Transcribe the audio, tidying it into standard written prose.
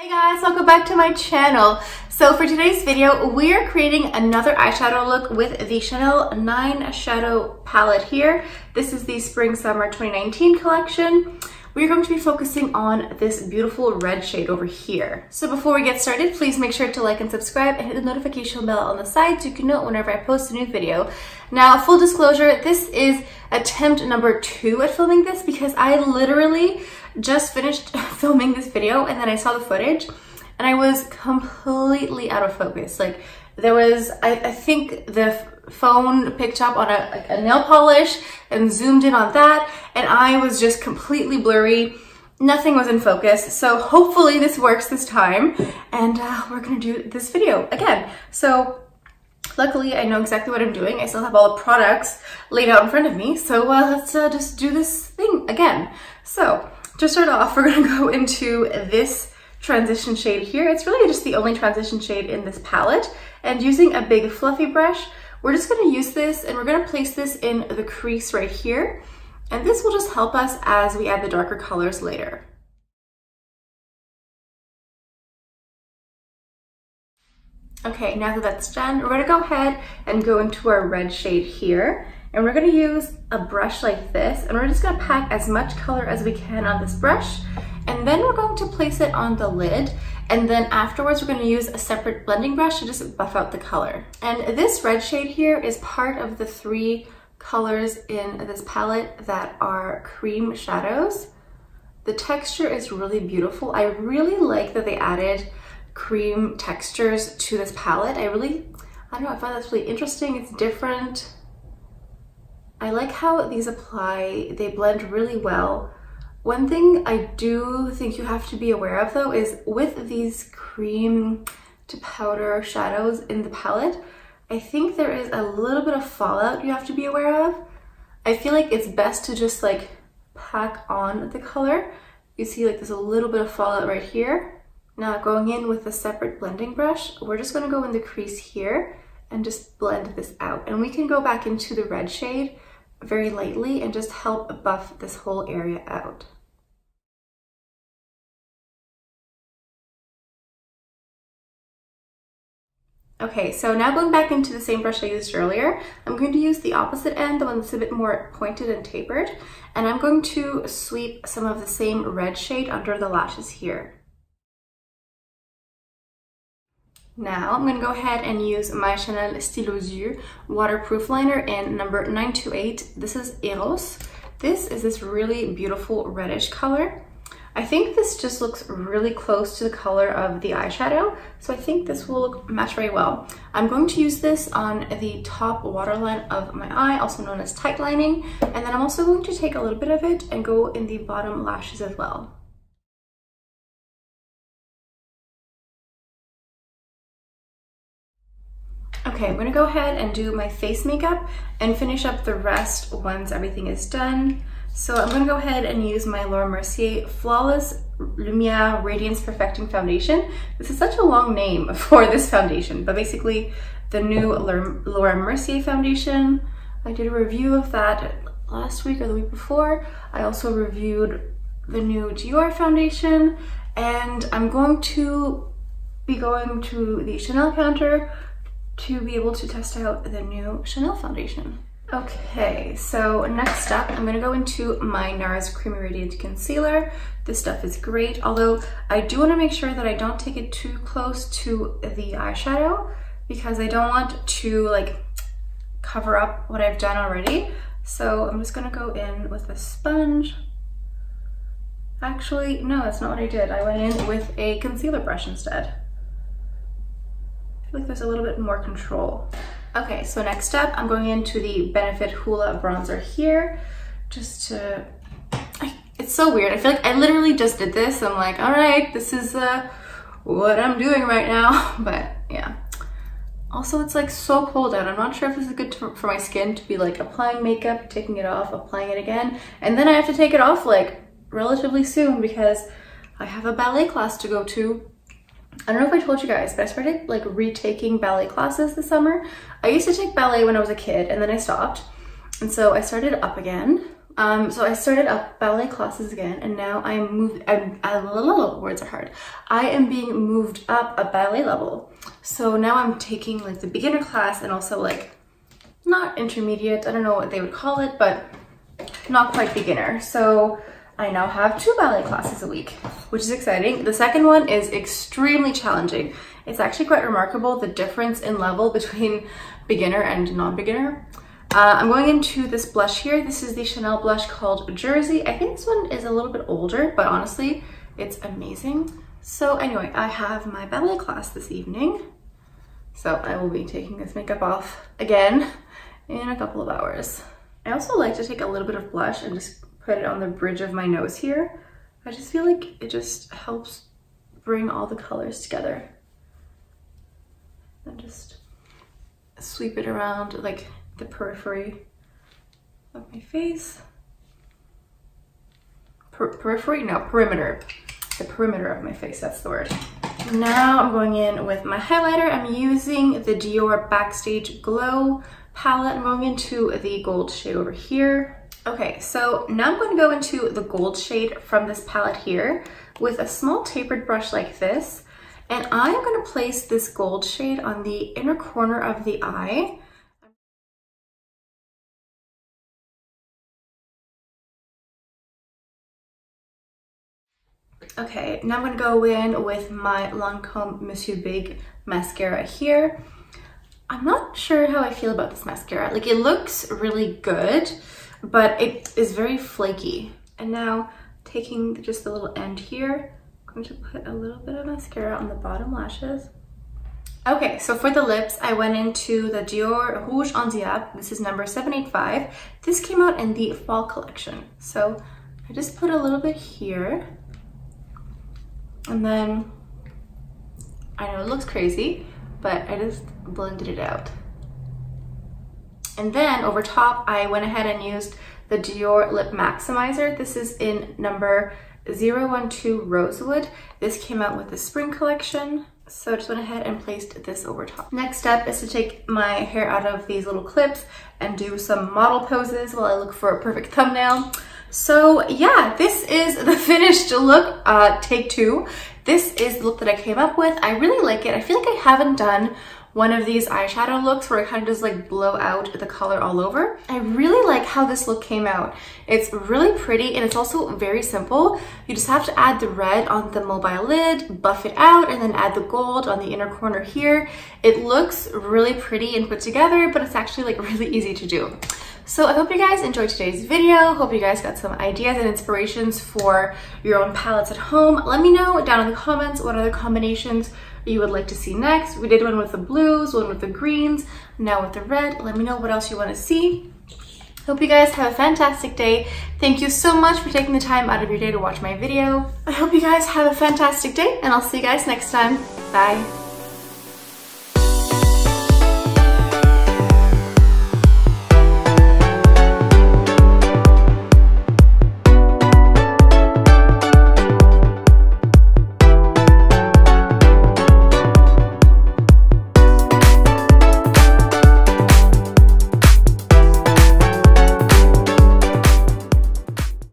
Hey guys, welcome back to my channel. So for today's video, we are creating another eyeshadow look with the Chanel 9 Shadow palette here. This is the Spring Summer 2019 collection. We're going to be focusing on this beautiful red shade over here. So before we get started, please make sure to like and subscribe and hit the notification bell on the side so you can know whenever I post a new video. Now, full disclosure, this is attempt number 2 at filming this because I literally just finished filming this video and then I saw the footage and I was completely out of focus. Like there was, I think the phone picked up on a nail polish and zoomed in on that and I was just completely blurry. Nothing was in focus. So hopefully this works this time and we're gonna do this video again. So luckily I know exactly what I'm doing. I still have all the products laid out in front of me. So let's just do this thing again. So to start off, we're gonna go into this transition shade here. It's really just the only transition shade in this palette. And using a big fluffy brush, we're just gonna use this and we're gonna place this in the crease right here. And this will just help us as we add the darker colors later. Okay, now that that's done, we're gonna go ahead and go into our red shade here. And we're gonna use a brush like this, and we're just gonna pack as much color as we can on this brush. And then we're going to place it on the lid. And then afterwards, we're gonna use a separate blending brush to just buff out the color. And this red shade here is part of the 3 colors in this palette that are cream shadows. The texture is really beautiful. I really like that they added cream textures to this palette. I don't know, I find that's really interesting. It's different. I like how these apply, they blend really well. One thing I do think you have to be aware of though is with these cream to powder shadows in the palette, I think there is a little bit of fallout you have to be aware of. I feel like it's best to just like pack on the color. You see like there's a little bit of fallout right here. Now going in with a separate blending brush, we're just gonna go in the crease here and just blend this out. And we can go back into the red shade very lightly and just help buff this whole area out. Okay, so now going back into the same brush I used earlier, I'm going to use the opposite end, the one that's a bit more pointed and tapered, and I'm going to sweep some of the same red shade under the lashes here. Now I'm gonna go ahead and use my Chanel Stylo Yeux waterproof liner in number 928. This is Eros. This is this really beautiful reddish color. I think this just looks really close to the color of the eyeshadow, so I think this will match very well. I'm going to use this on the top waterline of my eye, also known as tight lining, and then I'm also going to take a little bit of it and go in the bottom lashes as well. Okay, I'm gonna go ahead and do my face makeup and finish up the rest once everything is done. So I'm gonna go ahead and use my Mercier Flawless Lumière Radiance Perfecting Foundation. This is such a long name for this foundation, but basically the new Mercier foundation. I did a review of that last week or the week before. I also reviewed the new Dior foundation, and I'm going to be going to the Chanel counter to be able to test out the new Chanel foundation. Okay, so next up, I'm gonna go into my NARS Creamy Radiant Concealer. This stuff is great, although I do wanna make sure that I don't take it too close to the eyeshadow because I don't want to like cover up what I've done already. So I'm just gonna go in with a sponge. Actually, no, that's not what I did. I went in with a concealer brush instead. I feel like there's a little bit more control. Okay, so next up, I'm going into the Benefit Hoola bronzer here, just to, it's so weird. I feel like I literally just did this. I'm like, all right, this is what I'm doing right now, but yeah. Also, it's like so cold out. I'm not sure if this is good for my skin to be like applying makeup, taking it off, applying it again, and then I have to take it off like relatively soon because I have a ballet class to go to. I don't know if I told you guys, but I started like retaking ballet classes this summer. I used to take ballet when I was a kid and then I stopped. And so I started up again So I started up ballet classes again, and now words are hard. I am being moved up a ballet level. So now I'm taking like the beginner class and also like not intermediate, I don't know what they would call it, but not quite beginner. So I now have 2 ballet classes a week, which is exciting. The second one is extremely challenging. It's actually quite remarkable, the difference in level between beginner and non-beginner. I'm going into this blush here. This is the Chanel blush called Jersey. I think this one is a little bit older, but honestly, it's amazing. So anyway, I have my ballet class this evening. So I will be taking this makeup off again in a couple of hours. I also like to take a little bit of blush and just put it on the bridge of my nose here. I just feel like it just helps bring all the colors together. And just sweep it around like the periphery of my face. Periphery? No, perimeter. The perimeter of my face, that's the word. Now I'm going in with my highlighter. I'm using the Dior Backstage Glow palette. I'm going into the gold shade over here. Okay, so now I'm going to go into the gold shade from this palette here with a small tapered brush like this. And I'm going to place this gold shade on the inner corner of the eye. Okay, now I'm going to go in with my Lancome Monsieur Big mascara here. I'm not sure how I feel about this mascara. Like, it looks really good, but it is very flaky. And now, taking just the little end here, I'm going to put a little bit of mascara on the bottom lashes. Okay, so for the lips, I went into the Dior Rouge en Diable. This is number 785. This came out in the fall collection. So I just put a little bit here. And then, I know it looks crazy, but I just blended it out. And then over top, I went ahead and used the Dior Lip Maximizer. This is in number 012 Rosewood. This came out with the spring collection. So I just went ahead and placed this over top. Next step is to take my hair out of these little clips and do some model poses while I look for a perfect thumbnail. So yeah, this is the finished look, take 2. This is the look that I came up with. I really like it. I feel like I haven't done one of these eyeshadow looks where I kind of just like blow out the color all over. I really like how this look came out. It's really pretty and it's also very simple. You just have to add the red on the mobile lid, buff it out, and then add the gold on the inner corner here. It looks really pretty and put together, but it's actually like really easy to do. So I hope you guys enjoyed today's video. Hope you guys got some ideas and inspirations for your own palettes at home. Let me know down in the comments what other combinations you would like to see next. We did one with the blues, one with the greens, now with the red. Let me know what else you want to see. Hope you guys have a fantastic day. Thank you so much for taking the time out of your day to watch my video. I hope you guys have a fantastic day, and I'll see you guys next time. Bye.